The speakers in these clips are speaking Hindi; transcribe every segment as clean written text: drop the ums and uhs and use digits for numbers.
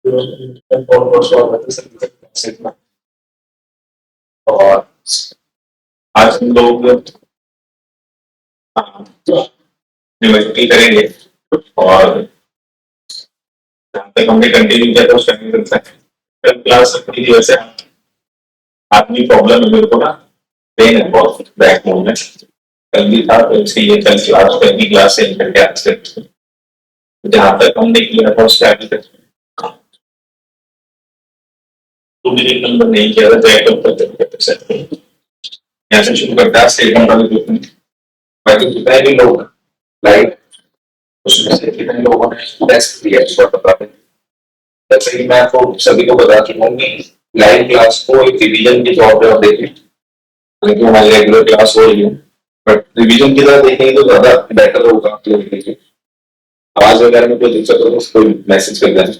और आज हम लोग यूनिवर्सिटी करेंगे और जहाँ तक हमने कंटिन्यू किया था उस टाइम करता है कल क्लास अपनी की वजह से आदमी प्रॉब्लम है मेरे को ना पेन है बहुत बैक में कल भी था तो इसलिए कल की क्लास से करके आज से जहाँ तक हमने किया था उसके आगे तक तो भी एक नंबर नहीं किया था बैकअप यहाँ से शुरू करता है स्टेटमेंट वाले ग्रुप में बाकी जितने भी लोग लाइक उसमें से कितने लोगों ने टेस्ट दिया इस बार बता दें जैसे कि मैं आपको सभी को बता चुका हूँ कि लाइव क्लास को एक रिवीजन के तौर पर आप देखें लेकिन हमारी रेगुलर क्लास हो रही है बट रिवीजन की तरह देखेंगे तो ज्यादा बेटर होगा आप लोग देखिए आवाज वगैरह में कोई दिक्कत हो तो उसको मैसेज कर दें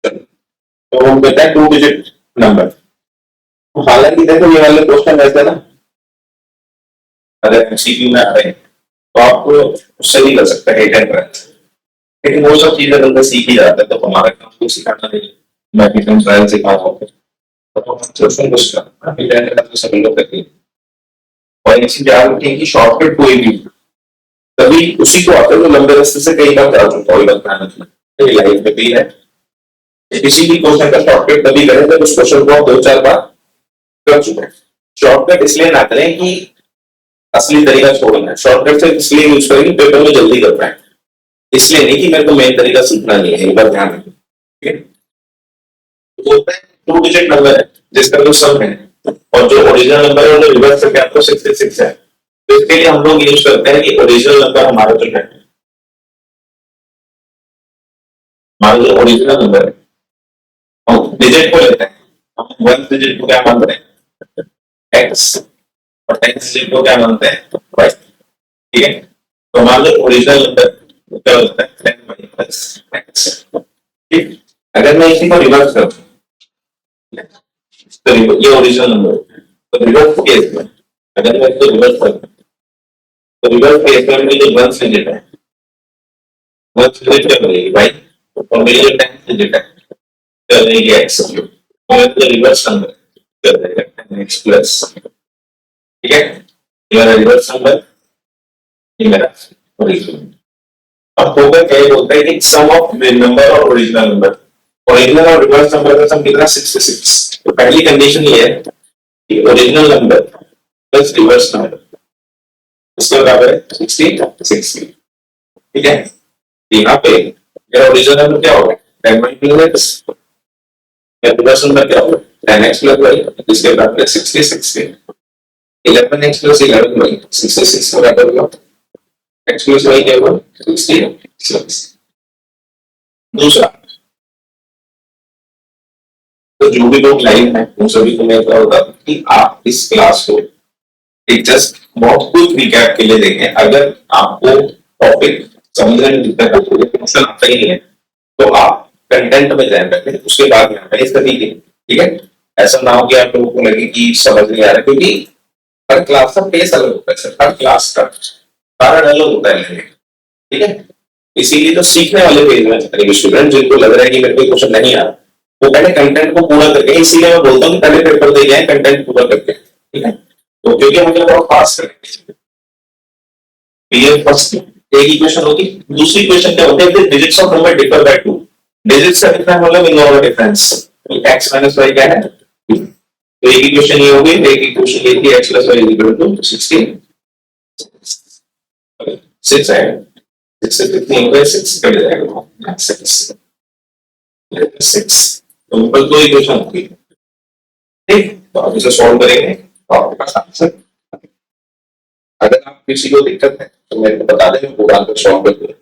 तो हम कहते हैं 2 डिजिट नंबर हालांकि देखो ये वाले क्वेश्चन ऐसे ना अगर एमसीक्यू में आ रहे हैं तो आप उससे भी कर सकते हैं हिट एंड रन लेकिन वो सब चीजें बंदा सीख ही जाता है तो हमारा काम को सिखाना नहीं मैं हिट एंड ट्रायल सिखा रहा हूँ तो क्वेश्चन कुछ का हिट एंड रन तो सभी लोग करते हैं और एक चीज याद रखिए कि शॉर्टकट कोई भी तभी उसी को आता है जो लंबे रास्ते से कई बार जा चुका है मतलब लाइफ में भी है किसी भी क्वेश्चन का शॉर्टकट तभी करें जब उस क्वेश्चन को आप 2-4 बार कर चुके हैं शॉर्टकट इसलिए ना करें कि असली तरीका छोड़ना है शॉर्टकट से इसलिए यूज करें कि पेपर में जल्दी कर पाए इसलिए नहीं कि मेरे को मेन तरीका सीखना नहीं है एक बार ध्यान रखें ठीक है तो 2 डिजिट नंबर है जिसका जो सम है और जो ओरिजिनल नंबर है वो रिवर्स करके आपको 66 है तो इसके लिए हम लोग यूज करते हैं कि ओरिजिनल नंबर हमारा जो है हमारा जो ओरिजिनल नंबर है हम डिजिट को लेते हैं हम 1 डिजिट को क्या मानते हैं एक्स और 10 डिजिट को क्या मानते हैं वाई ठीक है तो हमारा जो ओरिजिनल नंबर क्या होता है 10 वाई प्लस एक्स ठीक अगर मैं इसी को रिवर्स करूं तो ये ओरिजिनल नंबर तो रिवर्स केस में अगर मैं इसको रिवर्स करूं तो रिवर्स केस में मेरी जो 1 डिजिट है 1 डिजिट क्या बनेगी वाई और मेरी जो 10 डिजिट है क्या बनेगी एक्स और तो रिवर्स नंबर क्या बनेगा एक्स प्लस ठीक है ये मेरा रिवर्स नंबर ये मेरा ओरिजिनल अब फोकस क्या होता है कि सम ऑफ नंबर और ओरिजिनल नंबर ओरिजिनल और रिवर्स नंबर का सम कितना 66 तो पहली कंडीशन ये है कि original number plus reverse number इसके बराबर है 66 ठीक है यहाँ पे मेरा ओरिजिनल नंबर क्या होगा 10x रिवर्स नंबर क्या होगा 10x प्लस वाई इसके बराबर है 66 11x प्लस 11 वाई 66 के बराबर होगा x प्लस वाई क्या होगा 66 दूसरा तो जो भी लोग लाइव हैं उन सभी को मैं क्या बता दूं कि आप इस क्लास को एक जस्ट बहुत क्विक रिकैप के लिए देखें अगर आपको टॉपिक समझने में दिक्कत आती है क्वेश्चन आता ही नहीं है तो आप कंटेंट में जाए पहले उसके बाद में आए इस तरीके ठीक है ऐसा ना हो कि आप लोगों को लगे कि समझ नहीं आ रहा क्योंकि हर क्लास का पेस अलग होता है सर हर क्लास का कारण अलग होता है ठीक है इसीलिए जो सीखने वाले पेज में स्टूडेंट जिनको लग रहा है कि मेरे को क्वेश्चन नहीं आ रहा वो पहले कंटेंट को पूरा करके इसीलिए मैं बोलता हूँ कि पहले पेपर दे जाए कंटेंट पूरा करके ठीक है तो क्योंकि हमें बहुत फास्ट करेंगे ये फर्स्ट एक इक्वेशन होगी दूसरी इक्वेशन क्या होती है digits of number differ by 2 digits का कितना मतलब इन दोनों का डिफरेंस x माइनस वाई क्या है तो एक इक्वेशन ये होगी एक इक्वेशन ये थी x plus Y equal to 16 6 है 6 से कितनी होगा 6 कट जाएगा 6 तो ऊपर दो इक्वेशन होगी ठीक तो आप इसे सॉल्व करेंगे तो आपके पास आंसर अगर आप किसी को दिक्कत है तो मेरे को बता दें मैं पूरा आंसर सॉल्व कर दूंगा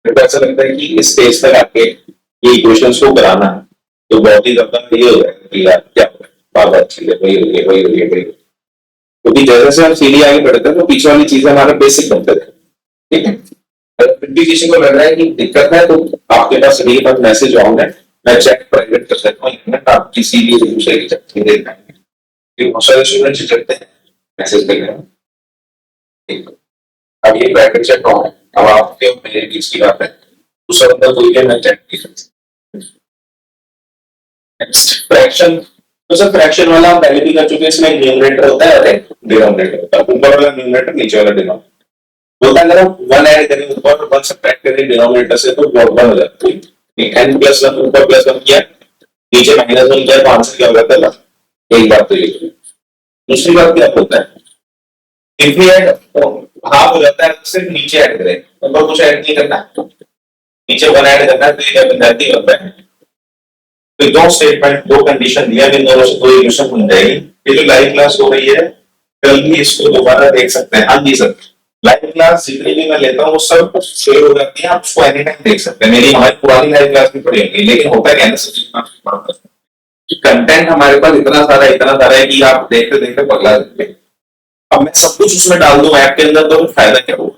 मेरे को ऐसा लगता है कि इस स्टेज तक आके ये इक्वेशंस को कराना तो बहुत ही ज्यादा ये हो जाएगा कि यार क्या बात अच्छी है वही क्योंकि जैसे से हम सीढ़ी आगे बढ़ते हैं तो पीछे वाली चीजें हमारे बेसिक बनते थे ठीक है अगर फिर भी किसी को लग रहा है कि दिक्कत है तो आपके पास मेरे पास मैसेज ऑन है मैं चेक प्राइवेट कर सकता हूँ आप किसी भी दूसरे की चेक नहीं देख पाएंगे बहुत सारे स्टूडेंट करते हैं मैसेज करके अब ये प्राइवेट चेक ऑन है अब आपके मेरे बीच की बात है दूसरा बंदा कोई भी मैं चेक नहीं कर सकता। नेक्स्ट फ्रैक्शन, तो सर फ्रैक्शन वाला हम पहले भी कर चुके हैं, इसमें न्यूमरेटर होता है और एक डिनोमिनेटर होता है, ऊपर वाला न्यूमरेटर नीचे वाला डिनोमिनेटर होता है। अगर हम वन ऐड करें ऊपर और वन सब्ट्रैक्ट करें डिनोमिनेटर से तो वन हो जाता है। एन प्लस वन ऊपर प्लस वन किया, नीचे माइनस वन किया तो आंसर क्या हो जाता है? एक बात तो ये। दूसरी बात क्या होता है, इफ वी ऐड हाफ हो जाता है तो सिर्फ नीचे ऐड करें, ऊपर कुछ ऐड नहीं करना, नीचे वन ऐड करना है तो ये क्या बन जाती है? तो दो स्टेटमेंट, दो कंडीशन दिया, इन दोनों से कोई इक्वेशन बन जाएगी। ये जो लाइव क्लास हो रही है कल भी इसको दोबारा देख सकते हैं। हाँ जी सर, लाइव क्लास जितनी भी मैं लेता हूँ वो सब सेव हो जाती है, आप उसको एनी टाइम देख सकते हैं। मेरी हमारी पुरानी लाइव क्लास भी पड़ी होगी, लेकिन होता क्या है ना, कंटेंट हमारे पास इतना सारा है कि आप देखते देखते पगला जाते हैं। अब मैं सब कुछ उसमें डाल दूं ऐप के अंदर तो फायदा क्या होगा?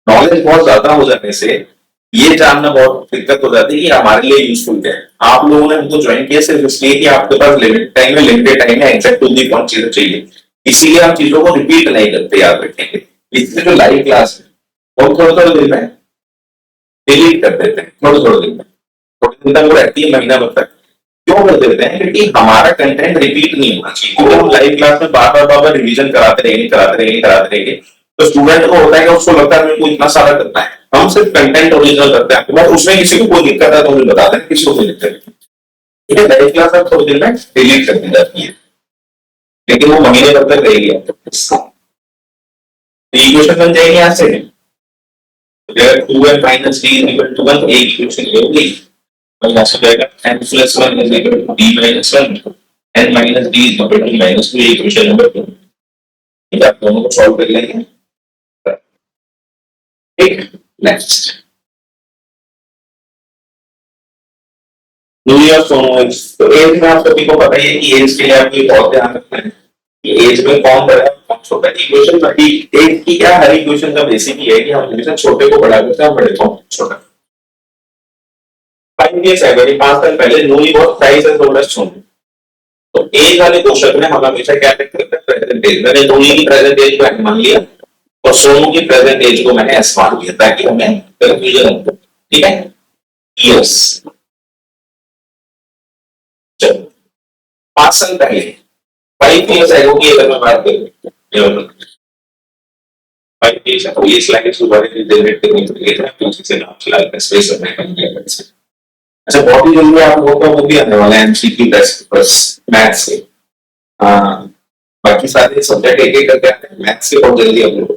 नॉलेज बहुत ज्यादा हो जाने से ये जानना बहुत दिक्कत हो जाती है कि हमारे लिए यूजफुल क्या है। आप लोगों ने हमको ज्वाइन किया सिर्फ इसलिए कि आपके पास लिमिटेड टाइम है, एग्जैक्ट टू दी पॉइंट चीजें चाहिए, इसीलिए हम चीजों को रिपीट नहीं करते, याद रखेंगे। इसलिए जो लाइव क्लास है वो थोड़ा थोड़ा दिन में डिलीट कर देते हैं, थोड़े दिन में, थोड़े दिन तक वो रहती है, महीना भर तक। क्यों कर देते हैं? क्योंकि हमारा कंटेंट रिपीट नहीं होना चाहिए। क्योंकि हम लाइव क्लास में बार बार रिवीजन कराते रहेंगे तो स्टूडेंट को होता है कि उसको लगता है मेरे को इतना सारा करना है। हम सिर्फ कंटेंट ओरिजिनल करते हैं, बट उसमें किसी को कोई दिक्कत है तो मुझे बताते हैं, किसी को कोई दिक्कत नहीं। ठीक है, लाइव क्लास अब थोड़ी देर में डिलीट कर दी जाती है, लेकिन वो महीने भर तक रहेगी। इक्वेशन बन जाएगी यहाँ से, two N minus D equal to one, एक इक्वेशन होगी और यहाँ से जाएगा n plus one is equal to d minus one, n minus D is equal to minus two, equation number 2। ठीक है, आप दोनों को सॉल्व कर लेंगे। ठीक, नेक्स्ट न्यू ईयर सोनोइड्स। तो एज में आप सभी को पता ही है कि एज के लिए आपको बहुत ध्यान रखना है कि एज में कौन बड़ा है कौन छोटा है। इक्वेशन बड़ी एज की क्या, हर इक्वेशन का बेसिक ही है कि हम हमेशा छोटे को बड़ा करते हैं, बड़े को छोटा। 5 years है, मेरी 5 साल पहले नूरी बहुत प्राइस है थोड़ा सोनू। तो एज वाले क्वेश्चन में हम हमेशा क्या करते हैं? Present age. मैंने नूरी की प्रेजेंट एज को एन मान लिया और सोनू की प्रेजेंट एज को मैंने एस मान लिया ताकि हमें कंफ्यूजन हो। ठीक है, यस। चलो 5 साल पहले 5 years एगो की अगर मैं बात करूं, 5 years है तो ये स्लाइड के बारे में जनरेट करनी पड़ेगी, तो मैं उसी से नाम चला के स्पेस में कर लिया। अच्छा, बहुत ही जल्दी आप लोगों का वो भी आने वाला है एमसीक्यू टेस्ट बस मैथ्स से। बाकी सारे सब्जेक्ट एक एक करके आते हैं, मैथ्स के बहुत जल्दी हम लोग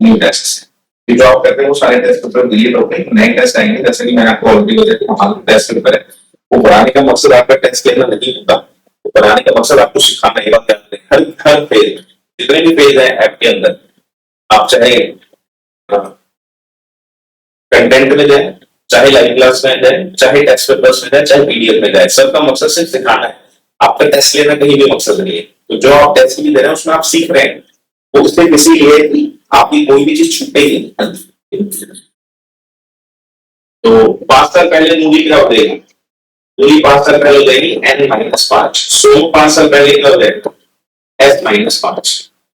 न्यू टेस्ट से जो आप करते हैं वो सारे टेस्ट पेपर डिलीट हो गए, नए टेस्ट आएंगे। जैसे कि मैंने आपको ऑलरेडी बताया हमारा टेस्ट पेपर है वो बढ़ाने का मकसद आपका टेस्ट लेना नहीं होता, वो बढ़ाने का मकसद आपको सिखाना है। हर फेज, जितने भी फेज है ऐप के अंदर, आप चाहे कंटेंट में जाए, चाहे लाइव क्लास में जाए, चाहे टेस्ट पेपर्स में जाए, चाहे पीडीएफ में जाए, सबका मकसद सिर्फ सिखाना है। आपका टेस्ट लेना कहीं भी मकसद नहीं है। तो जो आप टेस्ट भी दे रहे हैं उसमें आप सीख रहे हैं, वो सिर्फ इसीलिए कि आपकी कोई भी चीज छूटेगी नहीं। तो 5 साल पहले मूवी क्या हो जाएगी? मूवी 5 साल पहले हो जाएगी n माइनस 5। सो 5 साल पहले क्या हो जाएगा? s minus 5।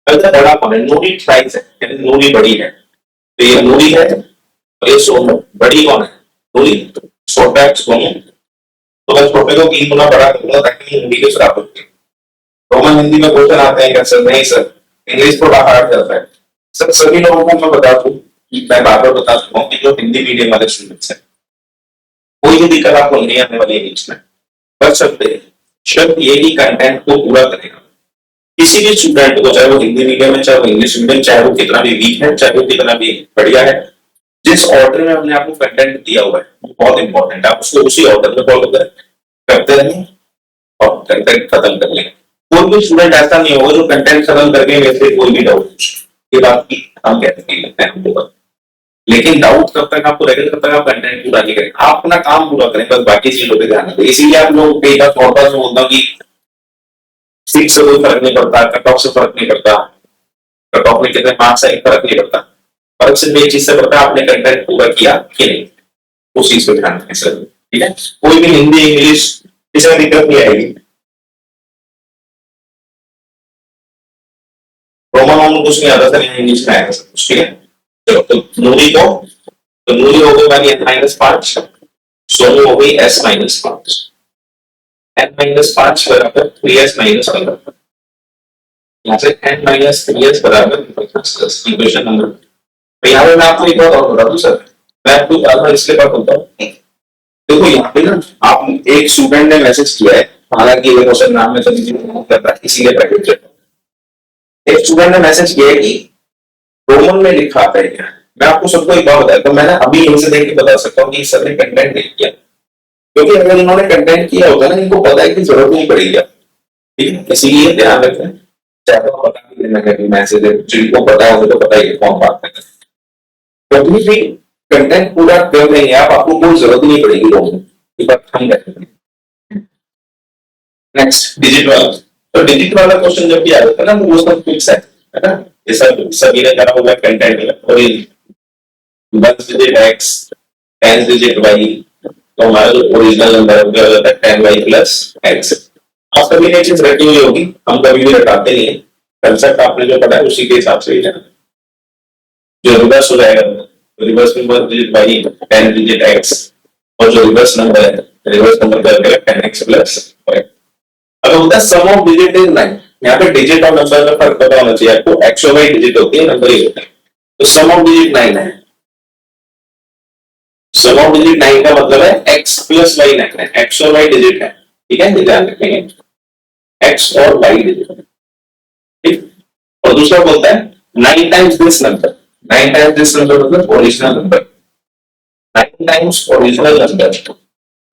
अगर बड़ा कौन है? नूरी प्राइस है, यानी नूरी बड़ी है, तो ये नूरी है और ये सोनू। बड़ी कौन है? नूरी। छोटा है सोनू। तो मैं छोटे को 3 गुना बड़ा करूंगा ताकि नूरी के बराबर हो। रोमन हिंदी में क्वेश्चन आते हैं क्या सर? नहीं सर, इंग्लिश थोड़ा हार्ड जाता है सर। सभी लोगों को मैं बता दूं, मैं बार बार बता चुका हूँ कि जो हिंदी मीडियम वाले स्टूडेंट्स हैं कोई भी दिक्कत आपको नहीं आने वाली इंग्लिश में, कर सकते हैं। शब्द ये ही कंटेंट को पूरा करेगा। किसी भी स्टूडेंट को, चाहे वो हिंदी मीडियम है, चाहे वो इंग्लिश मीडियम, चाहे वो कितना भी वीक है, चाहे वो कितना भी बढ़िया है, जिस ऑर्डर में हमने आपको कंटेंट दिया हुआ है वो बहुत इंपॉर्टेंट है। आप उसको उसी ऑर्डर में फॉलो करें, करते रहें और कंटेंट खत्म कर लें। कोई भी स्टूडेंट ऐसा नहीं होगा जो कंटेंट खत्म करके वैसे कोई भी डाउट, ये बात की हम कहते हैं हमको, लेकिन डाउट कब तक आपको रहेगा तब तक आप कंटेंट पूरा नहीं करें। आप अपना काम पूरा करें, बस बाकी चीजों पे ध्यान दें। इसीलिए आप लोग कई बार फॉर्मूला में बोलता हूँ कि 6 से कोई फर्क नहीं पड़ता, कट ऑफ से फर्क नहीं पड़ता, कट ऑफ में कितने मार्क्स है फर्क नहीं पड़ता। फर्क सिर्फ एक चीज से पड़ता है, आपने कंटेंट पूरा किया कि नहीं, उस चीज पे ध्यान दें सर। ठीक है, कोई भी हिंदी इंग्लिश इसमें दिक्कत नहीं आएगी। रोमन कुछ नहीं आता था, इंग्लिश में आएगा सब कुछ। ठीक है, चलो तो नूरी को तो मूली हो गई हमारी n-5, सोनू हो गई s-5, n-5 बराबर 3s-5, यहाँ से n-3s बराबर इक्वेशन नंबर। तो यहाँ पे मैं आपको एक बात और बता दूं सर, मैं आपको बार इसलिए बात होता हूँ, देखो यहाँ पे ना आप एक स्टूडेंट ने मैसेज किया है, हालांकि ये क्वेश्चन नाम में सभी कर रहा है इसीलिए ब्रैकेट एक स्टूडेंट ने मैसेज किया है कि रोमन में लिखा आता है क्या। मैं आपको सबको एक बात बताया, तो मैंने अभी इनसे देख के बता सकता हूँ कि इस सर ने कंटेंट नहीं किया, क्योंकि अगर इन्होंने कंटेंट किया होता ना, इनको पता है कि जरूरत नहीं पड़ेगी, ठीक है, इसीलिए ध्यान रखें। चाहे तो पता भी देना कि मैसेज जिनको पता है तो पता ही कौन बात कर रहा है, कभी भी कंटेंट पूरा कर देंगे आप, आपको कोई जरूरत नहीं पड़ेगी रोमन। नेक्स्ट डिजिट वाला, तो डिजिट वाला क्वेश्चन जब भी आ जाता है ना, तो वो सब फिक्स है ना, ये सब सभी ने करा हुआ है कंटेंट में, और ये 10 डिजिट x 10 डिजिट y, तो हमारा जो ओरिजिनल नंबर हो जाता है 10y प्लस x। आप सभी ने चीज रखी हुई होगी, हम कभी भी रटाते नहीं है, कंसेप्ट आपने जो पढ़ा है उसी के हिसाब से ही जाना। जो रिवर्स हो जाएगा, reverse number digit y 10 digit x, और जो रिवर्स नंबर है, रिवर्स नंबर का करेगा 10x प्लस y। अगर होता है सम ऑफ डिजिट इज 9, यहाँ पे डिजिट और नंबर का फर्क पता होना चाहिए आपको, x और y डिजिट होती है, नंबर ही होता है, तो सम ऑफ डिजिट 9 है। सम ऑफ डिजिट 9 का मतलब है x प्लस y 9 है, x और y डिजिट है, ठीक है, ध्यान रखेंगे x और y डिजिट, ठीक। और दूसरा बोलता है 9 times this number, 9 times this number मतलब original number, 9 times original number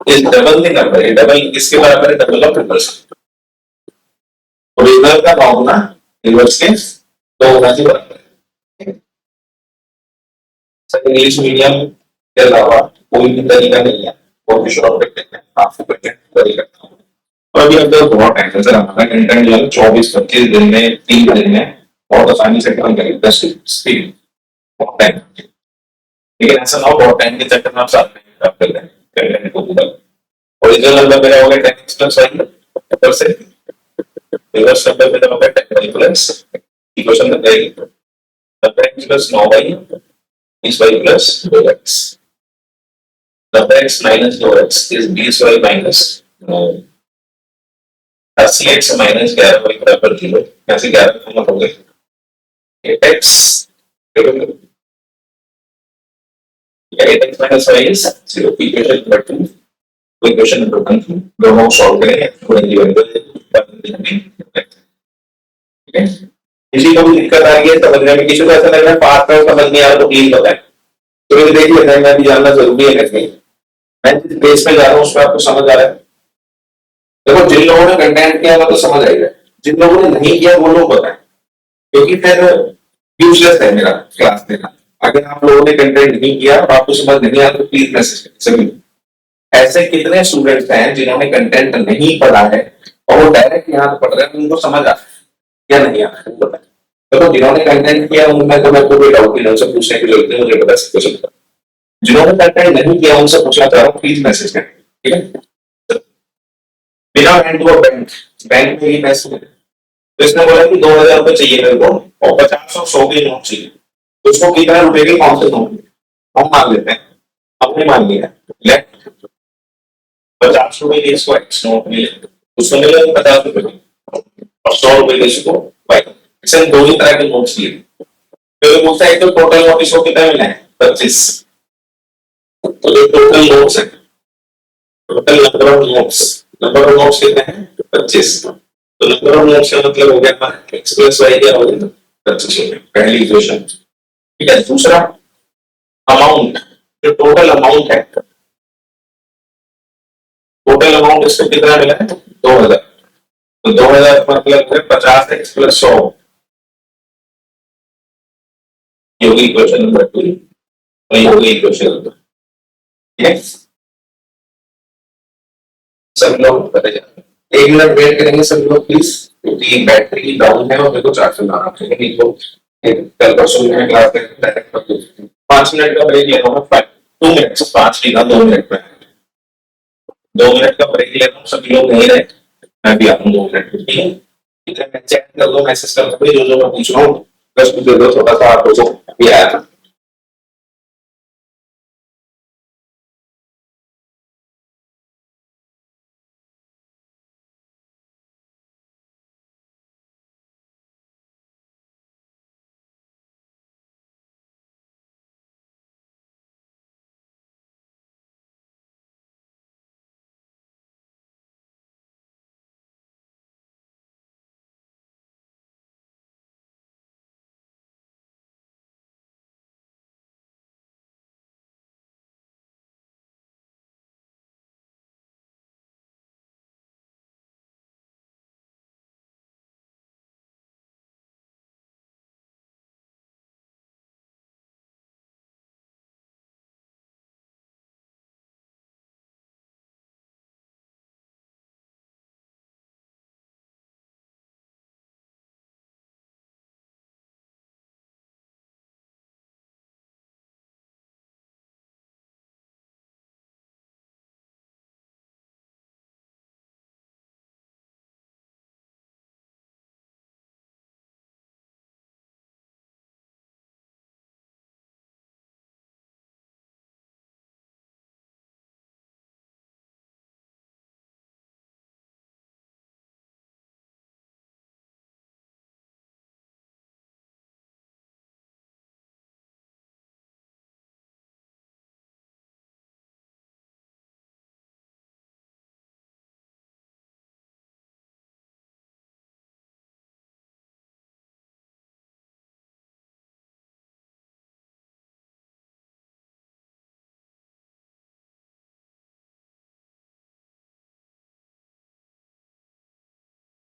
is double the number, ये डबल किसके बराबर है, डबल ऑफ नंबर्स, ओरिजिनल का 9 गुना इनवर्स के 2 गुना के बराबर है। सर इंग्लिश मीडियम के अलावा कोई भी तरीका नहीं है, वो भी शॉर्ट करते हैं आपको करके वही करता हूँ। और अभी अंदर बहुत टाइम है सर, हमारा कंटेंट जो है 24-25 दिन में 3 दिन में बहुत आसानी से काम करेंगे, 10 स्पीड बहुत टाइम, लेकिन ऐसा ना हो बहुत टाइम के चक्कर में आप साथ में काम कर लें कंटेंट को पूरा। ओरिजिनल नंबर मेरा होगा 10x प्लस y ऊपर से, रिवर्स नंबर मेरा होगा 10y प्लस, इक्वेशन बन जाएगी 10x plus 9y is y plus 2x, 10x minus 2x is 20y minus 80x minus 11y बराबर 0, यहाँ से 11 कॉमन हो गए, 8x minus y is 0, equation number 2, equation number 1 दोनों सॉल्व करेंगे, ठीक है। किसी को भी दिक्कत आ रही है समझने में, किसी को ऐसा लग रहा है पास में समझ नहीं आ रहा तो प्लीज बताएं, तो ये देख लेना है, भी जानना जरूरी है नहीं, मैं जिस बेस पे जा रहा हूँ उसमें आपको समझ आ रहा है। देखो जिन लोगों ने कंटेंट किया वो तो समझ आएगा, जिन लोगों ने नहीं किया वो लोग बताएं, क्योंकि फिर यूजलेस है मेरा क्लास देना। अगर आप लोगों ने कंटेंट नहीं किया और आपको समझ नहीं आया तो प्लीज मैसेज करें सभी। ऐसे कितने स्टूडेंट्स हैं जिन्होंने कंटेंट नहीं पढ़ा है और वो डायरेक्ट यहाँ पढ़ रहे हैं, उनको समझ आ या नहीं आ रहा है, तो जिन्होंने कंटेंट किया उनमें तो मैं कोई डाउट नहीं, उनसे पूछने की जरूरत नहीं, मुझे पता है चलता। जिन्होंने कंटेंट नहीं किया उनसे पूछना चाह रहा हूँ, प्लीज मैसेज करें, ठीक है। बिना बैंक में ही पैसे, तो इसने बोला कि 2000 रुपए चाहिए मेरे को और 50 और 100 के नोट चाहिए, तो उसको कितना रुपए के कौन से नोट हम मान लेते हैं, अपने मान लिया लेट 50 रुपए के इसको एक्स नोट मिले, उसको मिले 50 रुपए और 100 रुपए के इसको वाई, इसे दो ही तरह के नोट्स लिए, तो बोलता है तो टोटल नोट इसको कितना मिला है 25, तो जो टोटल नोट्स है, टोटल नंबर ऑफ नोट्स कितने हैं 25, तो नंबर ऑफ नोट्स का मतलब हो गया x प्लस y क्या हो गया 25 हो गया, पहली इक्वेशन, ठीक है। दूसरा अमाउंट, जो टोटल अमाउंट है, टोटल अमाउंट इसको कितना मिला है 2000, तो 2000 मतलब है 50x प्लस 100, ये होगी इक्वेशन नंबर 2 और ये होगी इक्वेशन नंबर, ठीक है। सब लोग बता जाए, 1 मिनट वेट करेंगे सब लोग प्लीज, क्योंकि बैटरी डाउन है और मेरे को चार्ज करना है, ठीक है। कल परसों में क्लास में डायरेक्ट कर दूं, 5 मिनट का ब्रेक ले रहा हूँ, 2 मिनट 5 नहीं ना 2 मिनट में, 2 मिनट का ब्रेक ले रहा हूँ, सभी लोग नहीं रहे, मैं भी आता हूँ 2 मिनट, ठीक है। इधर मैं चैट कर दो, मैसेज कर दो, जो जो मैं पूछ रहा हूँ बस मुझे दो, थोड़ा सा आप लोगों को भी आया था।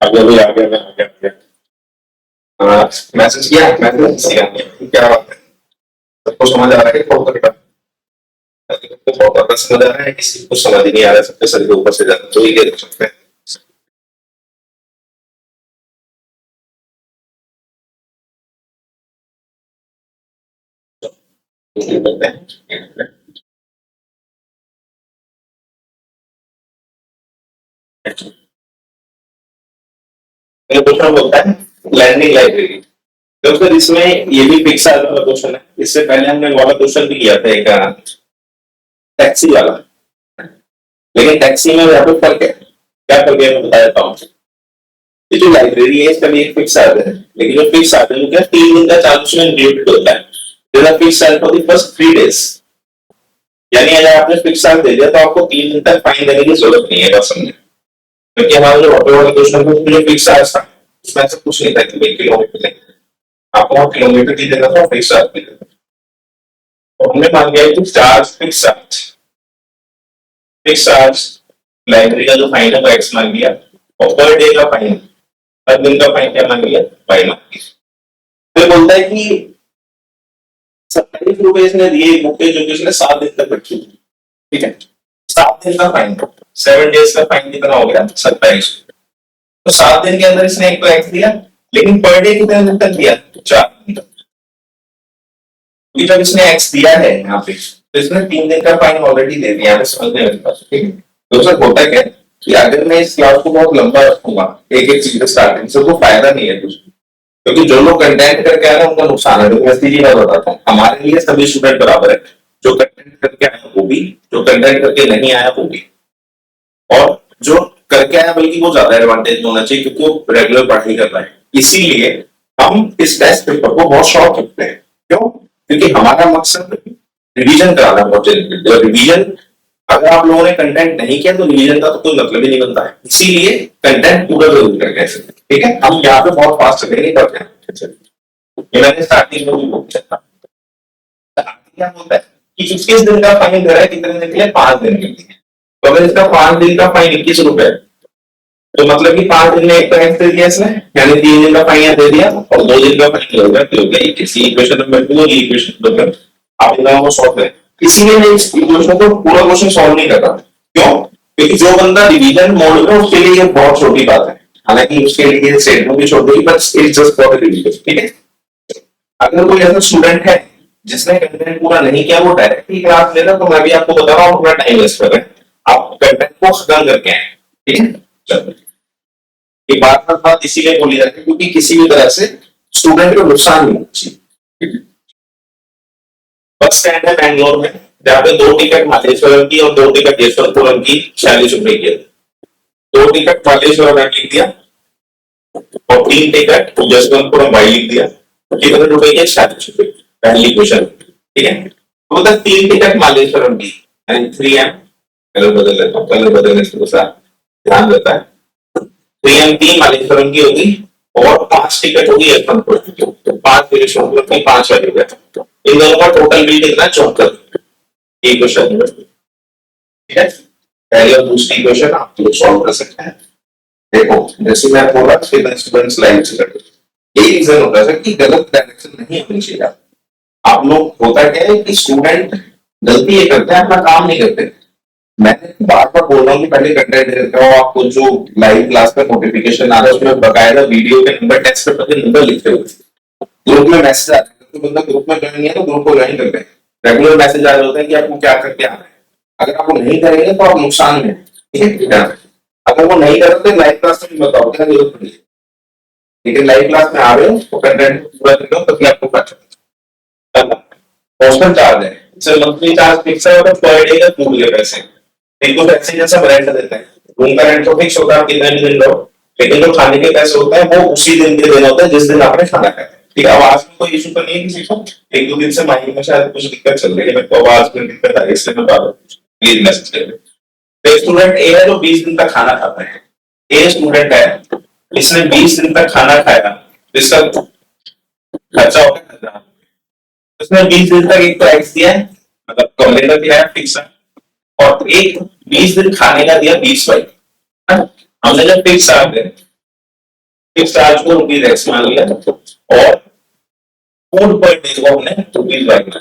आगे भी आ गया, मैं आ गया। हाँ, मैसेज किया, मैसेज किया, क्या बात है? सबको समझ आ रहा है कॉल करना? सबको बहुत ज्यादा समझ आ रहा है, किसी को समझ ही नहीं आ रहा है, सबके सर के ऊपर से जाता तो ये कह सकते हैं। ये करते हैं। ये क्वेश्चन बोलता है लर्निंग लाइब्रेरी, तो फिर इसमें ये भी फिक्स वाला क्वेश्चन है। इससे पहले हमने वाला क्वेश्चन भी किया था एक टैक्सी वाला, लेकिन टैक्सी में यहाँ पे फर्क है। क्या फर्क है मैं बता देता हूँ। ये जो लाइब्रेरी है इसका भी एक फिक्स चार्ज है, लेकिन जो फिक्स चार्ज है वो क्या 3 दिन का चार्ज उसमें इंक्लूडेड होता है। Fix charge for the first 3 days, यानी अगर आपने फिक्स चार्ज दे दिया तो आपको 3 दिन तक फाइन देने की जरूरत नहीं है, बस समझे। क्योंकि हमारा जो ऑटो वाला क्वेश्चन था उसमें जो फिक्स चार्ज था उसमें ऐसा कुछ नहीं था कि भाई किलोमीटर नहीं, आपको किलोमीटर नहीं देना था, फिक्स चार्ज नहीं देना था। तो हमने मान लिया कि charge fix charge, fix charge library का जो फाइन है वो एक्स मान लिया, और पर डे का फाइन, हर दिन का फाइन क्या मान लिया, वाई मान लिया। फिर बोलता है कि 27 रुपए इसने दिए बुक के, जो कि उसने 7 दिन तक रखी, ठीक है। 7 दिन का फाइन, 7 days का फाइन कितना हो गया, 27। तो 7 दिन के अंदर इसने एक तो एक्स दिया, लेकिन पर डे कितने दिन तक दिया, 4 दिन तक। क्योंकि जब इसने एक्स दिया है यहाँ पे, तो इसने 3 दिन का फाइन ऑलरेडी दे दिया, यहाँ पे समझने वाली बात, ठीक है। तो सर होता है क्या कि अगर मैं इस क्लास को बहुत लंबा रखूंगा एक एक चीज स्टार्टिंग से, तो फायदा नहीं है कुछ, क्योंकि जो लोग कंटेंट करके आए हैं उनका नुकसान है। मैं सीधी बात बताता हूँ, हमारे लिए सभी स्टूडेंट बराबर है, जो कंटेंट करके आया वो भी, जो कंटेंट करके नहीं आया वो भी। और जो करके आया बल्कि वो ज्यादा एडवांटेज होना चाहिए, क्योंकि वो रेगुलर पढ़ाई कर रहा है। इसीलिए हम इस टेस्ट पेपर को बहुत शॉर्ट रखते हैं। क्यों? क्योंकि हमारा मकसद रिवीजन कराना है, बहुत जल्दी। और रिवीजन अगर आप लोगों ने कंटेंट नहीं किया तो रिवीजन का तो कोई मतलब ही नहीं बनता है। इसीलिए कंटेंट पूरा जरूर करके ऐसे, ठीक है। हम यहाँ पे बहुत फास्ट चलेंगे करते हैं। ये मैंने स्टार्टिंग में भी पूछा था, क्या बोलता है कि 21 दिन का फाइन दे रहा है, कितने दिन के लिए, 5 दिन के लिए। तो अगर इसका 5 दिन का फाइन 21 रुपए, तो मतलब कि 5 दिन में एक टैक्स दे दिया इसने, यानी 3 दिन का फाइन दे दिया, और 2 दिन का फाइन हो गया। इसी इक्वेशन नंबर 2 और इक्वेशन नंबर, आप इन दोनों को सॉल्व करें। इसीलिए मैं इस इक्वेशन को पूरा क्वेश्चन सॉल्व नहीं कर रहा। क्यों? क्योंकि जो बंदा रिवीजन मोड में, उसके लिए ये बहुत छोटी बात है। हालांकि उसके लिए स्टेटमेंट भी छोटी, but it's just for revision, ठीक है। अगर कोई ऐसा स्टूडेंट है जिसने कंटेंट पूरा नहीं किया, वो डायरेक्टली क्लास लेगा, तो मैं भी आपको बता रहा हूँ अपना टाइम वेस्ट कर रहे हैं। आप कंटेंट को खत्म करके आए, ठीक है। चलो, ये बात इसीलिए बोली जाती है क्योंकि किसी भी तरह से स्टूडेंट को नुकसान नहीं होना चाहिए। बस स्टैंड है बैंगलोर में, जहाँ पे 2 टिकट मालेश्वरम की और 2 टिकट यशवंतपुरम की 46 रुपए की है। 2 टिकट मालेश्वरम में लिख दिया, और 3 टिकट यशवंतपुरम भाई लिख दिया। कितने रुपए की, 46 रुपए। पहली क्वेश्चन, ठीक है। तो मतलब 3 टिकट मालेश्वरम की, यानी 3M, कलर बदल लेता हूँ, कलर बदलने से थोड़ा ध्यान देता है। 3M 3 मालेश्वरम की होगी, और 5 टिकट होगी यशवंतपुर की, तो 5 यशवंतपुर की, 5 वाली होगा। इन दोनों का टोटल बिल कितना, 74। ये क्वेश्चन नंबर, ठीक है। पहली और दूसरी क्वेश्चन आप लोग सॉल्व कर सकते हैं। देखो, जैसे मैं बोला स्टूडेंट्स लाइन से करते, यही रीजन होता है कि गलत डायरेक्शन नहीं होनी चाहिए। आप लोग, होता क्या है कि स्टूडेंट गलती ये करते हैं, अपना काम नहीं करते। मैंने बार बार बोल रहा हूँ कि पहले कंटेंट देता हूँ आपको, जो लाइव क्लास का नोटिफिकेशन आ रहा है उसमें बकायदा वीडियो के नंबर, टेस्ट पेपर के नंबर लिखते हुए ग्रुप में मैसेज आता है। तो बंदा ग्रुप में ज्वाइन नहीं है तो ग्रुप को ज्वाइन करते हैं, रेगुलर मैसेज आ रहे होते हैं कि आपको क्या करके आना है। अगर आपको नहीं करेंगे तो आप नुकसान में, ठीक है। अगर वो नहीं करते लाइव क्लास में बताओ क्या जरूरत पड़ी, लेकिन लाइव क्लास में आ रहे हो तो कंटेंट पूरा कर लो, तभी आपको पता। हॉस्टल चार्ज है, सर मंथली चार्ज फिक्स है, और पर डे का फूड के पैसे, एक तो टैक्सी जैसा रेंट देते हैं। रूम का रेंट तो फिक्स होता है, आप कितने भी दिन रहो, लेकिन जो खाने के पैसे होते हैं वो उसी दिन के देना होता है जिस दिन आपने खाना खाया। ठीक है, अब आज में कोई इशू तो नहीं है किसी को, 1-2 दिन से माइंड में शायद कुछ दिक्कत चल रही है, मैं तो आज में दिक्कत आ रही है, इसलिए मैं बता रहा हूँ, प्लीज मैसेज कर दो। स्टूडेंट ए है जो 20 दिन तक खाना खाता है, ए स्टूडेंट है, इसने 20 दिन तक खाना खाया, इसका खर्चा होगा 1000। उसने 20 दिन तक एक तो एक्स दिया है, मतलब कमरे का किराया फिक्स है, और एक 20 दिन खाने का दिया 20 भाई। हमने जब फिक्स आ गए फिक्स चार्ज को रुपीज एक्स मान लिया और फूड पर डे को हमने रुपीज वाई मान लिया।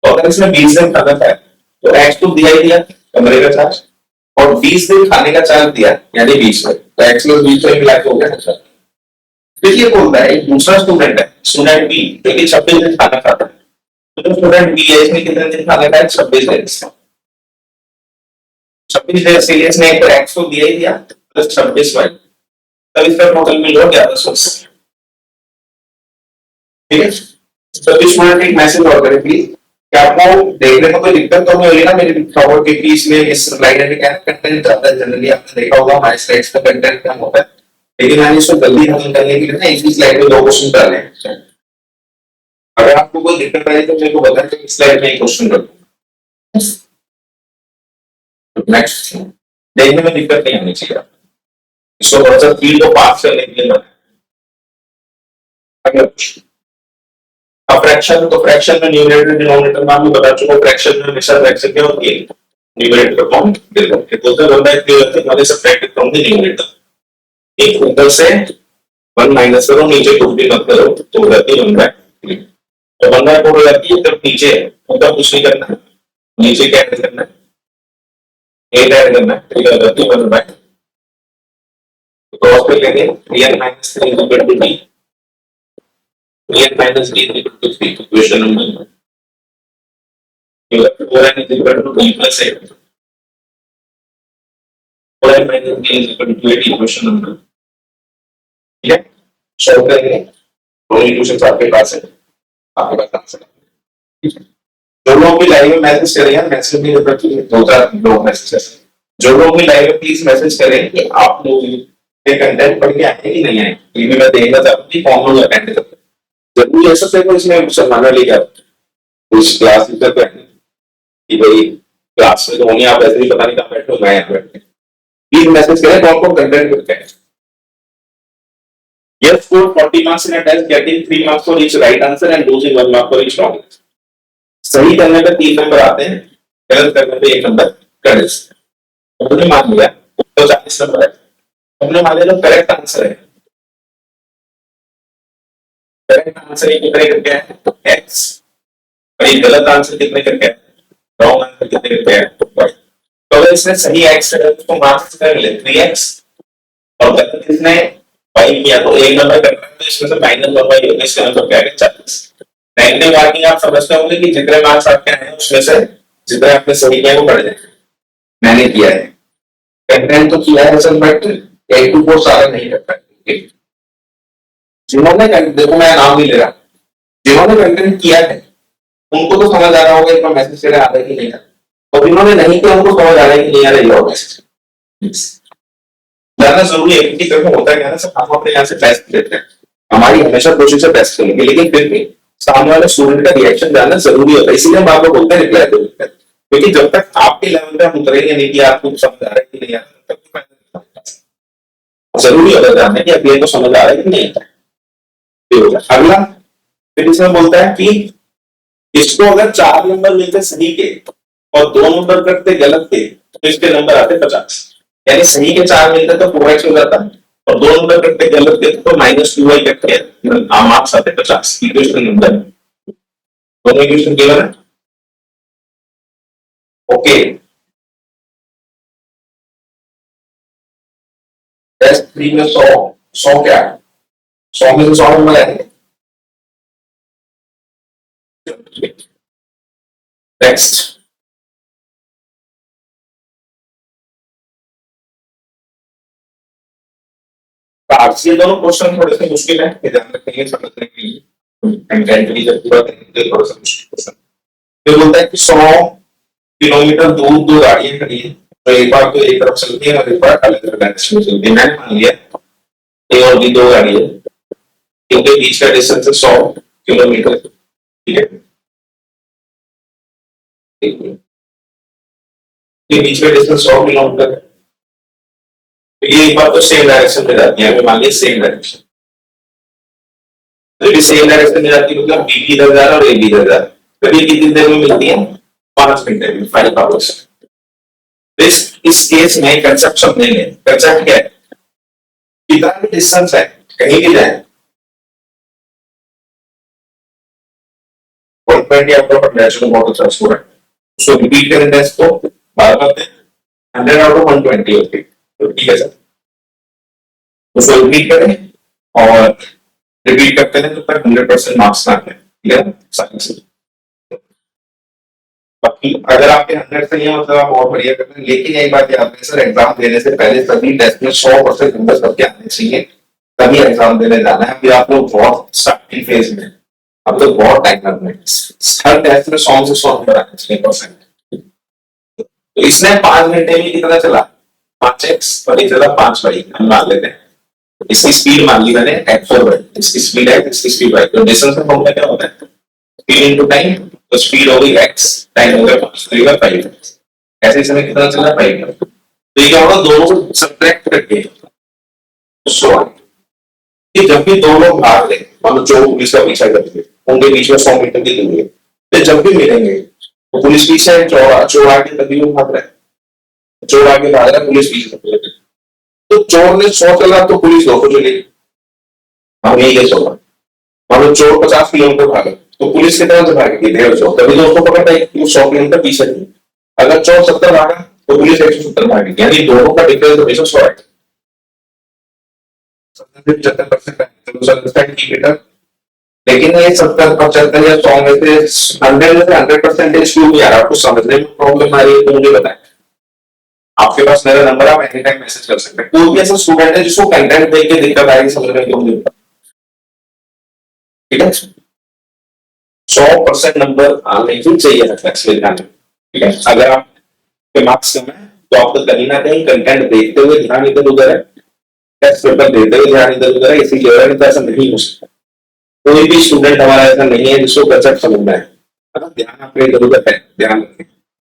तो अगर इसमें 20 दिन खाना खाया तो एक्स तो दिया ही दिया कमरे का चार्ज और 20 दिन खाने का चार्ज दिया यानी 20 में तो एक्स प्लस 20 तो मिला के हो गया अच्छा। फिर ये बोलता है एक दूसरा स्टूडेंट है स्टूडेंट बी जो कि 26 दिन खाना खाता है तो स्टूडेंट बी है इसने कितने दिन खाना खाया 26 दिन 26 दिन से इसने एक एक्स को दिया ही दिया प्लस 26 वाई तब इसका टोटल मिल रहा 1180। ठीक है तो स्टूडेंट एक मैसेज और करें प्लीज क्या आपको देखने को कोई दिक्कत तो नहीं होगी ना मेरे खबर के कि इसमें इस स्लाइड में क्या कंटेंट ज्यादा है जनरली आपने देखा होगा हमारे स्लाइड्स का कंटेंट कम होता है लेकिन मैंने इसको जल्दी खत्म करने के लिए ना एक ही स्लाइड में 2 क्वेश्चन डाले हैं। अगर आपको कोई दिक्कत आई तो मेरे को बताएं कि इस स्लाइड में एक क्वेश्चन रखो नेक्स्ट देखने में दिक्कत नहीं आनी चाहिए इसको थोड़ा सा फील्ड को पास करने के लिए अगला क्वेश्चन फ्रैक्शन तो फ्रैक्शन में न्यूमरेटर डिनोमिनेटर मान लो बता चुका फ्रैक्शन में हमेशा फ्रैक्शन क्या होती है न्यूमरेटर फॉर्म देता है तो उधर होता है कि वाले सब्ट्रैक्ट फ्रॉम द न्यूमरेटर एक ऊपर से 1 माइनस करो नीचे कुछ भी मत करो तो हो जाती है 1/3 तो 1/4 हो जाती है तब नीचे ऊपर कुछ नहीं करना नीचे क्या ऐड करना है 8 ऐड करना है ठीक है हो जाती है 1/3 क्रॉस पे लेंगे 3 - 3 equal to b 3 minus b is equal to 3 equation number 4n is equal to b plus 8 4n minus b is equal to 8 equation number ठीक है सॉल्व करेंगे दोनों इक्वेशंस आपके पास है आपके पास आंसर जो लोग भी लाइव में मैसेज करेंगे मैसेज भी रखिए 2-4 लोग मैसेज करें जो लोग भी लाइव में प्लीज मैसेज करें कि आप लोग ये कंटेंट पढ़ के आए कि नहीं आए ये भी मैं देखना चाहता हूं कि कौन लोग अटेंड करते हैं जरूरी ऐसा तो इसमें मुसलमाना लेके कुछ क्लास टीचर पे कि भाई क्लास में तो होनी आप ऐसे ही पता नहीं कहाँ बैठे हो मैं यहाँ बैठे प्लीज मैसेज करें कौन कौन कंटेंट करते हैं Yes, scored 40 marks in a test, getting 3 marks for each right answer and losing 1 mark for each wrong answer. सही करने पे 3 नंबर आते हैं गलत करने पे 1 नंबर क्रेडिट हमने मान लिया तो 40 नंबर है हमने मान लिया जो करेक्ट आंसर है करेक्ट आंसर कितने करके है x और ये गलत आंसर कितने करके है रॉन्ग आंसर कितने करके है तो अगर इसने सही x है तो मार्क्स कितने मिले 3x और गलत इसने y किया तो 1 नंबर करना है तो इसमें से -1/y होगा इसका मतलब क्या है 40 नेगेटिव मार्किंग आप समझते होंगे कि जितने मार्क्स आपके आए हैं उसमें से जितने आपने सही किया वो बढ़ जाए मैंने किया है कंटेंट तो किया है असल बट 8 to 4 सारा नहीं करता जिन्होंने देखो मैं नाम नहीं ले रहा जिन्होंने कंटेंट किया है उनको तो समझ आ रहा होगा इतना मैसेज आ रहा है कि नहीं और जिन्होंने नहीं किया उनको समझ आ रहा है कि नहीं आ रहा होगा मैसेज जानना जरूरी है क्योंकि देखो होता है ना सब हम अपने यहाँ से टेस्ट देते हैं हमारी हमेशा कोशिश है टेस्ट करने की लेकिन फिर भी सामने वाले स्टूडेंट का रिएक्शन जानना जरूरी होता है इसीलिए हम आपको बोलते हैं रिप्लाई दो क्योंकि जब तक आपके लेवल पे हम उतरेंगे नहीं कि आपको समझ आ रहा है कि नहीं आ रहा तब तक जरूरी होता है जानना कि अगले को समझ आ रहा है कि नहीं आता अगला फिर इसमें बोलता है कि इसको अगर 4 नंबर मिलते सही के और 2 नंबर करते गलत के तो इसके नंबर आते 50 यानी सही के 4 मिलते तो 4x हो जाता और 2 नंबर करते गलत के तो -2y करके मार्क्स आते 50 इक्वेशन नंबर दोनों इक्वेशन क्लियर है ओके टेस्ट 3 में 100 क्या है 100 में 100 नंबर आएंगे नेक्स्ट ये दोनों क्वेश्चन थोड़े से मुश्किल है ध्यान रखेंगे समझने के लिए कंटेंट भी जब पूरा करेंगे थोड़ा सा मुश्किल क्वेश्चन ये बोलता है कि 100 किलोमीटर दूर 2 गाड़ियां खड़ी हैं तो एक बार तो एक तरफ चलती है और एक बार अलग अलग डायरेक्शन में चलती है मैंने मान लिया ए और बी 2 गाड़ी है इनके बीच का डिस्टेंस है 100 किलोमीटर ठीक है के बीच में डिस्टेंस 100 किलोमीटर है तो ये एक बार तो सेम डायरेक्शन में जाती है मान लीजिए सेम डायरेक्शन तो ये सेम डायरेक्शन में जाती है मतलब बी भी इधर जा रहा है और ए भी इधर जा रहा है तो ये कितनी देर में मिलती है 5 मिनट में 5 आवर्स इस केस में कंसेप्ट समझेंगे कंसेप्ट क्या है कितना भी डिस्टेंस है कहीं भी जाए 120 आउट ऑफ 100 बहुत अच्छा स्कोर है। उसको रिपीट करें टेस्ट को बार बार 100 आउट ऑफ 120 होती है, तो ठीक है सर। उसको रिपीट करें और रिपीट करते हैं तो तक 100% मार्क्स आते हैं, क्लियर साइंस। बाकी अगर आपके 100 से है मतलब आप और बढ़िया करते हैं, लेकिन एक बात याद रखें सर, एग्जाम देने से पहले सभी टेस्ट में 100% नंबर सबके आने चाहिए, तभी एग्जाम देने जाना है। अभी आप लोग बहुत स्टार्टिंग फेज में, अब तो बहुत टाइम लगना है, हर टेस्ट में 100 से 100 नंबर आने चाहिए परसेंट। तो इसने 5 घंटे में कितना चला, 5x और एक चला 5y, हम मान लेते हैं। इसकी स्पीड मान ली मैंने x4y, इसकी स्पीड है, इसकी स्पीड y, तो डिस्टेंस का फॉर्मूला क्या होता है, स्पीड इनटू टाइम, तो स्पीड हो गई x, टाइम हो गया 5, ऐसे समय कितना चला 5। तो ये क्या होगा, दोनों को सब्ट्रैक्ट करके कि जब भी दो लोग भाग लें, मान जो पुलिस का पीछा करेंगे, उनके बीच में 100 मीटर की दूरी है, तो जब भी मिलेंगे तो पुलिस पीछे चोर आगे तभी वो भाग रहा है, चोर आगे भाग रहा है, पुलिस पीछे भाग रहा है। तो चोर ने 100 चला तो पुलिस 200 चलेगी, हम यही गेस होगा। मान चोर 50 किलोमीटर भागे तो पुलिस कितना से भागेगी, 150, तभी दोस्तों पकड़ पाएगी 100 किलोमीटर पीछे नहीं। अगर चोर 70 भागा तो पुलिस 170 भागेगी, यानी दोनों का डिफरेंस हमेशा 100 है। 75%, लेकिन ये 70-75 या 100 में से 100% क्यों नहीं आ रहा, आपको समझने में प्रॉब्लम आ रही है तो मुझे बताएं। आपके पास मेरा नंबर, आप एनी टाइम मैसेज कर सकते हैं। कोई भी ऐसा स्टूडेंट है जिसको कंटेंट देख के दिक्कत आएगी समझने में, मुझे ठीक है। 100% नंबर आने ही चाहिए एग्जाम में, ठीक है। अगर आपके मार्क्स कम है तो आपको कहीं ना कहीं कंटेंट देखते हुए ध्यान इधर उधर है, टेस्ट पेपर देते हुए ध्यान इधर उधर है, इसी वजह से ऐसा नहीं हो सकता। कोई भी स्टूडेंट हमारा ऐसा नहीं है जिसको कंसेप्ट समझना है, ध्यान आपके इधर उधर है, ध्यान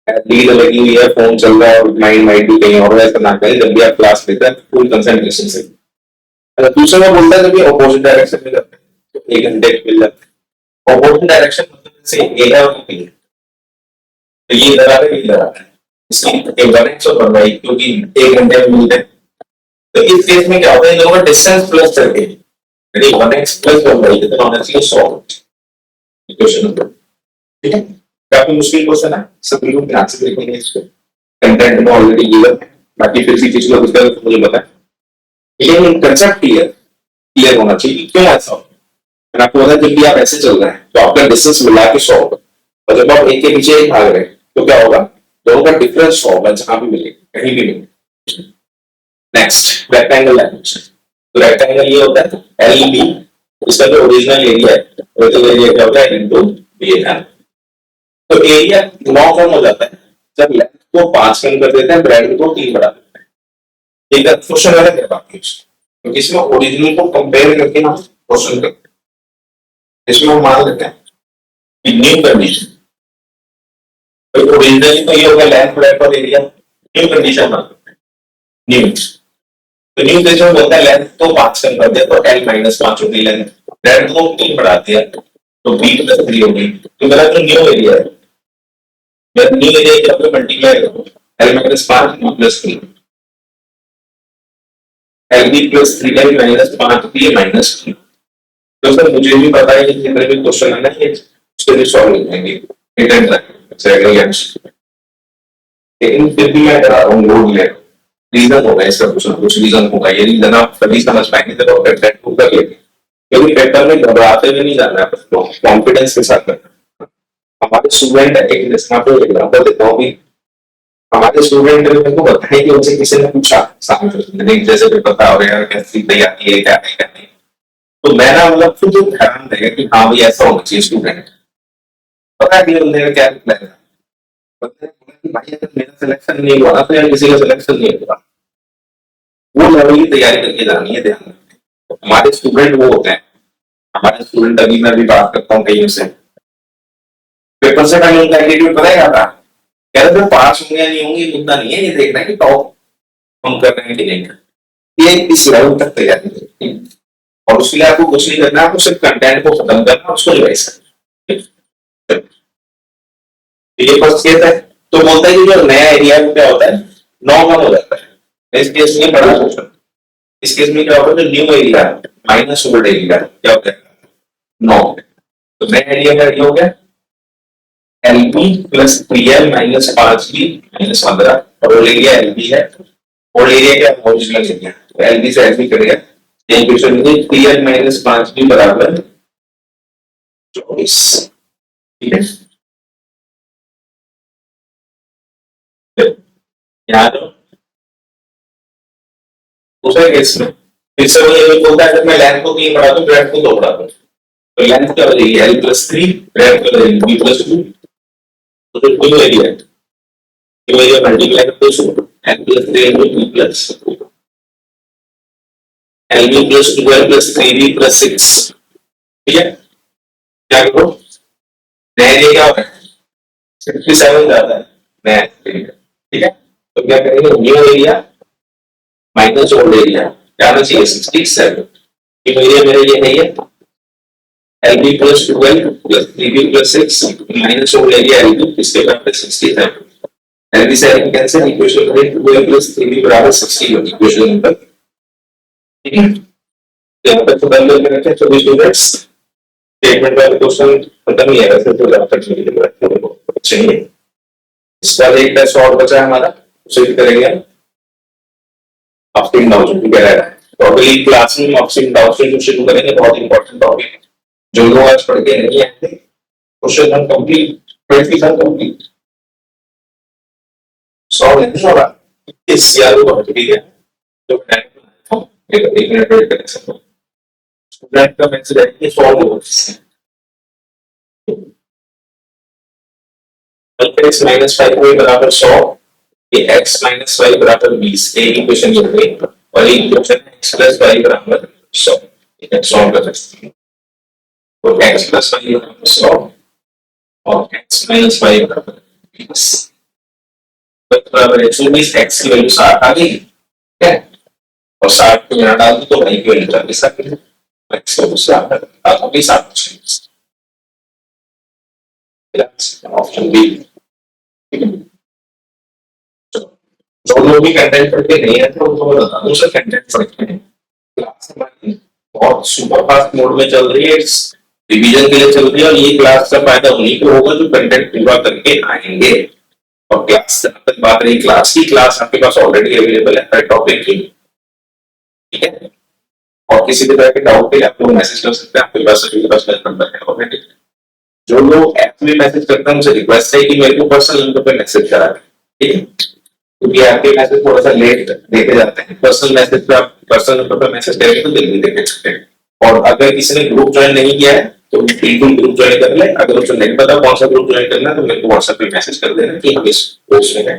नींद लगी हुई है, फोन चल रहा है और माइंड माइंड भी कहीं और ऐसा ना करें। जब भी आप क्लास लेते हैं फुल कंसंट्रेशन से। अगर दूसरा में बोलता है जब ये ऑपोजिट डायरेक्शन में जाते हैं तो 1 घंटे मिल जाते हैं। ऑपोजिट डायरेक्शन मतलब से ए है और बी है, तो ये इधर आ रहा है, इधर आ रहा है, इसकी 1x और 1y क्योंकि 1 घंटे में मिलते हैं। तो इस केस में क्या होता है, इन दोनों का डिस्टेंस प्लस करके, यानी 1x प्लस 1y कितना होना चाहिए, 100 इक्वेशन नंबर, ठीक है। काफी मुश्किल क्वेश्चन है, सभी लोग ध्यान से देखेंगे इसको, कंटेंट में ऑलरेडी गिवन है, बाकी फिर चीज को कुछ मुझे पता है, लेकिन कंसेप्ट क्लियर होना चाहिए क्यों ऐसा हो। मैंने आपको बताया जब भी आप ऐसे चल रहे हैं तो आपका डिस्टेंस मिला के 100 होगा, और जब आप एक के पीछे एक भाग रहे हैं तो क्या होगा, दोनों का डिफरेंस 100 होगा, जहां भी मिले कहीं भी मिले। नेक्स्ट रेक्टेंगल लैंग्वेज, तो रेक्टेंगल ये होता है एल बी, इसका जो ओरिजिनल एरिया है ओरिजिनल एरिया क्या होता है इनटू बी है। तो एरिया 9 कम हो जाता है जब लेंथ को 5 कम कर देते हैं, ब्रेड को 3 बढ़ा देते हैं। ठीक है, क्वेश्चन अलग है बाकी, क्योंकि इसमें ओरिजिनल को कंपेयर करके हम क्वेश्चन करते हैं। इसमें हम मान लेते हैं कि न्यू कंडीशन, तो ओरिजिनल तो ये होगा लेंथ ब्रेड और एरिया, न्यू कंडीशन मान लेते हैं न्यू। तो न्यू कंडीशन बोलता है लेंथ को 5 कम कर दिया तो L - 5 होगी लेंथ, ब्रेड को 3 बढ़ा दिया तो B + 3 होगी। तो मेरा जो न्यू एरिया है, न्यू एरिया क्या होगा, मल्टीप्लाई करो L - 5 + 3, LB + 3L - 5 B -3। तो सर मुझे भी पता है कि जितने भी क्वेश्चन है ना ये उसके लिए सॉल्व करेंगे रिटर्न तक, लेकिन फिर भी मैं करा रहा हूँ लोड ले, रीजन होगा इसका, कुछ रीजन होगा, ये रीजन आप कभी समझ पाएंगे जब आप पेपर को कर लेंगे, क्योंकि पेपर में घबराते हुए नहीं जाना है, कॉन्फिडेंस के साथ करना। हमारे स्टूडेंट है, एक एग्जाम्पल देता हूँ, हमारे स्टूडेंट ने मेरे को बताया कि उनसे किसी ने पूछा सामने जैसे पेपर था और यार कैसी तैयारी है क्या है क्या नहीं, तो मैं ना मतलब खुद हैरान रह गया कि हाँ भाई ऐसा होना चाहिए स्टूडेंट। पता है बंदे का क्या रिप्लाई था, बंदे ने बोला कि भाई अगर मेरा सिलेक्शन नहीं हुआ ना तो यार किसी का सिलेक्शन नहीं हुआ, वो लेवल की तैयारी करके जानी है, ध्यान रखना। हमारे स्टूडेंट वो होते हैं, हमारे स्टूडेंट अभी मैं भी बात करता हूँ कहीं से, पेपर से पहले उनका एटीट्यूड पता है क्या था, कह रहे थे पास होंगे या नहीं होंगे मुद्दा नहीं है, ये देखना है कि टॉप हम कर रहे हैं कि नहीं कर, ये इस लेवल तक तैयारी करनी है। और उसके लिए आपको कुछ नहीं करना, आपको सिर्फ कंटेंट को खत्म करना, उसको रिवाइज करना। ये फर्स्ट केस है। तो बोलता है कि जो नया एरिया है क्या होता है, 9 कम हो जाता है। इस केस में बड़ा क्वेश्चन, इस केस में क्या होता है, जो न्यू एरिया है माइनस ओल्ड एरिया क्या हो जाएगा 9। तो नया एरिया का एरिया हो गया LB plus 3l minus 5b minus 15 और ओल्ड एरिया एलबी है। ओल्ड एरिया क्या ओरिजिनल एरिया तो एलबी से एलबी करेगा यही क्वेश्चन में 3l माइनस 5b बराबर 24। ठीक है यहाँ तो दूसरे केस में फिर से वो ये बोलता है अगर मैं लेंथ को 3 बढ़ा दूं ब्रेथ को 2 बढ़ा दूं तो लेंथ क्या हो जाएगी l प्लस 3 ब्रेथ क्या हो जाएगी b प्लस 2 तो फिर कोई एरिया है ये एरिया मल्टीप्लाई करते हैं l plus 3 into b plus lb plus 12 plus 3b plus 6। ठीक है क्या करो नया एरिया क्या होता है 67 जाता है नया एरिया। ठीक है तो क्या करेंगे new area minus old area क्या आना चाहिए 67। न्यू एरिया मेरे लिए है ये LB plus 12 plus 3B plus 6 minus old area LB इसके बाद 67। LB से LB कैंसिल इक्वेशन में 12 प्लस 3B बराबर 60 होगी इक्वेशन नंबर। ठीक है यहाँ पर तो बंद करके रखें 24 मिनट्स स्टेटमेंट वाला क्वेश्चन खत्म ही है वैसे तो ज्यादा चाहिए। इसका एक टेस्ट और बचा है हमारा उसे भी करेंगे ऑप्टिंग डाउन भी कह रहा है तो अगली क्लास में ऑप्टिंग डाउन से शुरू करेंगे बहुत इंपॉर्टेंट टॉपिक जो लोग आज पढ़ के नहीं आते question one complete 20 complete solve नहीं होगा इस यार को ठीक है तो एक मिनट वेट करें सब स्टूडेंट का मैसेज है कि सॉल्व हो x माइनस 5 y बराबर 100 ये x माइनस 5 बराबर 20 एक इक्वेशन ये हुई और एक इक्वेशन x प्लस 5 बराबर 100 ठीक है सॉल्व कर सकते हैं तो x प्लस 5 बराबर 100 और x माइनस 5 बराबर 20 बराबर 120 x की वैल्यू 60 आ गई ठीक है और 60 को यहाँ डाल दो तो y की वैल्यू 40 आ गई x को 60 ऑप्शन बी जो लोग भी कंटेंट पढ़ते नहीं है तो उनको बता दो सर कंटेंट पढ़ते हैं क्लास हमारी बहुत सुपर फास्ट मोड में चल रही है रिवीजन के लिए चल रही है और ये क्लास का फायदा उन्हीं को होगा जो कंटेंट पूरा करके आएंगे और क्लास तक बात रही क्लास की क्लास आपके पास ऑलरेडी अवेलेबल है हर टॉपिक की। ठीक है और किसी भी तरह के डाउट के लिए आप लोग मैसेज कर सकते हैं आपके पास नंबर है ऑलरेडी। जो लोग ऐप में मैसेज करते हैं उनसे रिक्वेस्ट है कि मेरे को पर्सनल नंबर पे मैसेज करा ठीक है क्योंकि आपके मैसेज थोड़ा सा लेट देखे जाते हैं पर्सनल मैसेज पे आप पर्सनल नंबर पे मैसेज करेंगे तो जल्दी देखे सकते हैं और अगर किसी ने ग्रुप ज्वाइन नहीं किया है तो बिल्कुल ग्रुप ज्वाइन कर ले अगर उसे नहीं पता कौन सा ग्रुप ज्वाइन करना है तो मेरे को व्हाट्सएप पे मैसेज कर देना कि हम इस कोर्स में हैं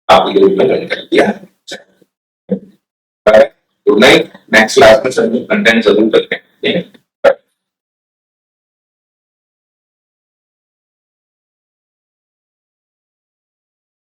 आपके ग्रुप में ज्वाइन कर दिया है। गुड नाइट नेक्स्ट क्लास में सब कंटेंट जरूर करते हैं।